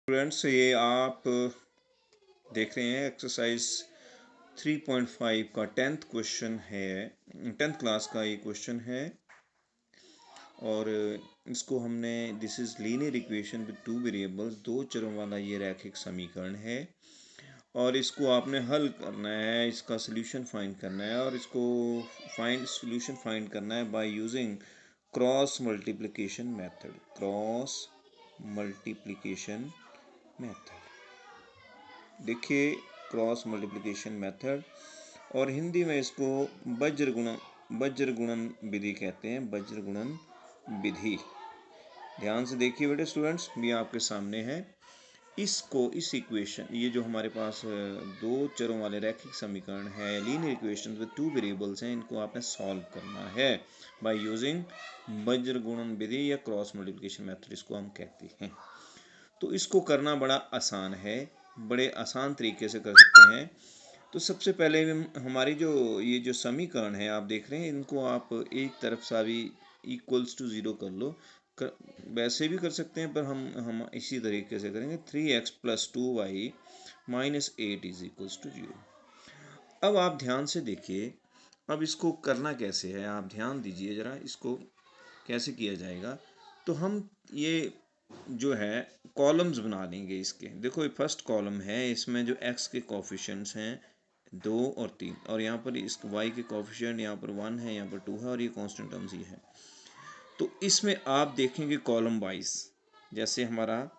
Students, ये आप देख रहे हैं एक्सरसाइज 3.5 का 10th क्वेश्चन है। 10th क्लास का ये क्वेश्चन है और इसको हमने this is linear equation with two variables, दो चरों वाला ये रैखिक समीकरण है और इसको आपने हल करना है, इसका सोल्यूशन फाइंड करना है और इसको सोल्यूशन फाइंड करना है by using cross multiplication method. Cross multiplication method देखिए, क्रॉस मल्टीप्लिकेशन मेथड, और हिंदी में इसको वज्र गुणन विधि कहते हैं। वज्र गुणन विधि। ध्यान से देखिए बेटे स्टूडेंट्स, भी आपके सामने है। इस इक्वेशन, ये जो हमारे पास दो चरों वाले रैखिक समीकरण है, linear equation with two variables हैं, इनको आपने सॉल्व करना है बाय यूजिंग वज्र गुणन विधि या क्रॉस मल्टीप्लिकेशन मेथड इसको हम कहते हैं। तो इसको करना बड़ा आसान है, बड़े आसान तरीके से कर सकते हैं। तो सबसे पहले हमारी जो ये जो समीकरण है आप देख रहे हैं, इनको आप एक तरफ सा भी इक्वल्स टू ज़ीरो कर लो। वैसे भी कर सकते हैं, पर हम इसी तरीके से करेंगे। 3x + 2y - 8 is equals to 0। अब आप ध्यान से देखिए, अब इसको करना कैसे है, आप ध्यान दीजिए ज़रा, इसको कैसे किया जाएगा। तो हम ये जो है कॉलम्स बना लेंगे इसके। देखो, ये फर्स्ट कॉलम है, इसमें जो x के कोफिशिएंट्स हैं 2 और 3, और यहाँ पर इस y के कोफिशिएंट यहाँ पर 1 है, यहाँ पर 2 है, और ये कांस्टेंट टर्म्स ही है। तो इसमें आप देखेंगे कॉलम वाइज, जैसे हमारा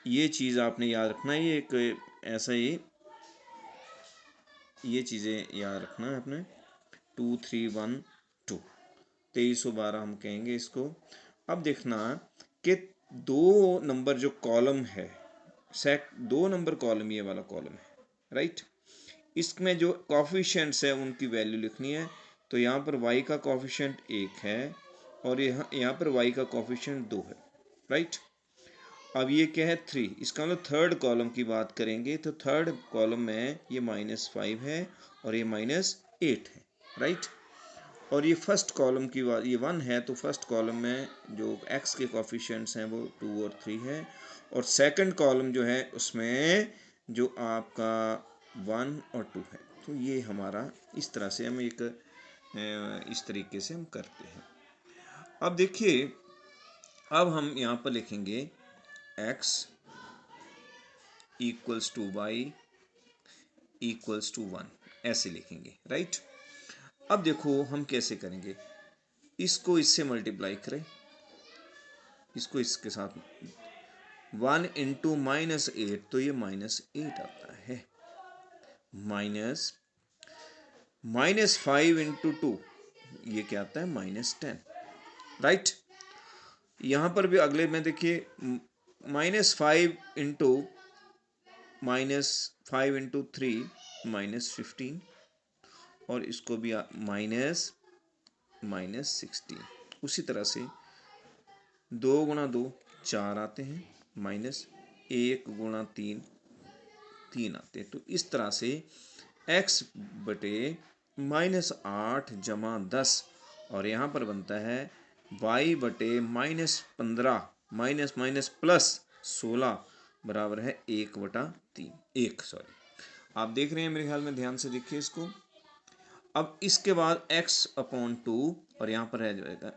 ये चीज़ आपने याद रखना है, ये एक ऐसा ही ये चीज़ें याद रखना है अपने। 2 3 1 2 2312 हम कहेंगे इसको। अब देखना कि 2 नंबर जो कॉलम है, 2 नंबर कॉलम, ये वाला कॉलम है, राइट। इसमें जो कॉफिशिएंट्स है उनकी वैल्यू लिखनी है। तो यहाँ पर y का कॉफिशिएंट 1 है और यहाँ पर y का कॉफिशिएंट 2 है, राइट। अब ये क्या है 3, इसका मतलब थर्ड कॉलम की बात करेंगे तो थर्ड कॉलम में ये -5 है और ये -8 है, राइट। और ये फर्स्ट कॉलम की बात, ये 1 है, तो फर्स्ट कॉलम में जो x के कॉफिशिएंट्स हैं वो 2 और 3 है, और सेकंड कॉलम जो है उसमें जो आपका 1 और 2 है। तो ये हमारा इस तरह से हम इस तरीके से हम करते हैं। अब देखिए, अब हम यहाँ पर लिखेंगे x = y = 1, ऐसे लिखेंगे, राइट। अब देखो हम कैसे करेंगे, इसको इससे मल्टीप्लाई करें, इसको इसके साथ 1 × -8, तो ये -8 आता है। -5 × 2, ये क्या आता है -10, राइट। यहाँ पर भी अगले में देखिए -5 × -3 -15, और इसको भी -16। उसी तरह से 2 × 2 4 आते हैं, -1 × 3 3 आते हैं। तो इस तरह से x बटे -8 जमा 10, और यहाँ पर बनता है y बटे -15 माइनस माइनस प्लस 16 बराबर है 1/3। आप देख रहे हैं मेरे ख्याल में, ध्यान से देखिए इसको। अब इसके बाद x/2, और यहाँ पर रह जाएगा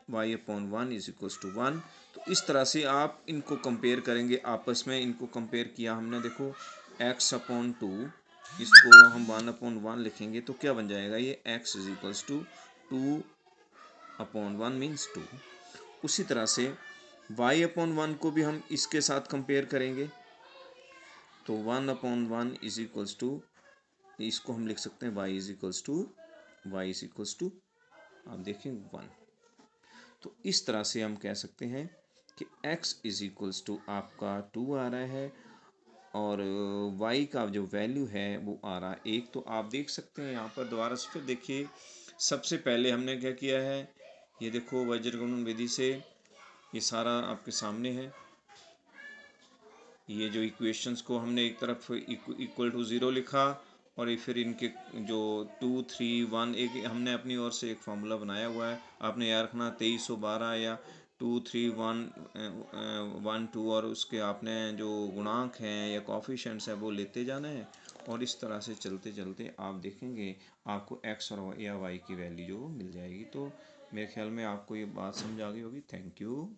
y/1 = 1। तो इस तरह से आप इनको कंपेयर करेंगे आपस में, इनको कंपेयर किया हमने। देखो x/2, इसको हम 1/1 लिखेंगे तो क्या बन जाएगा, ये x = 2/1 मीन्स 2। उसी तरह से y/1 को भी हम इसके साथ कंपेयर करेंगे, तो 1/1 = इसको हम लिख सकते हैं y = आप देखें 1। तो इस तरह से हम कह सकते हैं कि x = आपका 2 आ रहा है और y का जो वैल्यू है वो आ रहा है 1। तो आप देख सकते हैं यहाँ पर दोबारा से फिर देखिए, सबसे पहले हमने क्या किया है, ये देखो वज्र गुणन विधि से ये सारा आपके सामने है। ये जो इक्वेशंस को हमने एक तरफ इक्वल टू 0 लिखा, और फिर इनके जो 2 3 1 एक हमने अपनी ओर से एक फार्मूला बनाया हुआ है। आपने याद रखना 2312 या 2 3 1 1 2 और उसके आपने जो गुणांक हैं या कोफिशिएंट्स हैं वो लेते जाना है, और इस तरह से चलते चलते आप देखेंगे आपको एक्स और या वाई की वैल्यू जो मिल जाएगी। तो मेरे ख्याल में आपको ये बात समझ आ गई होगी। Thank you.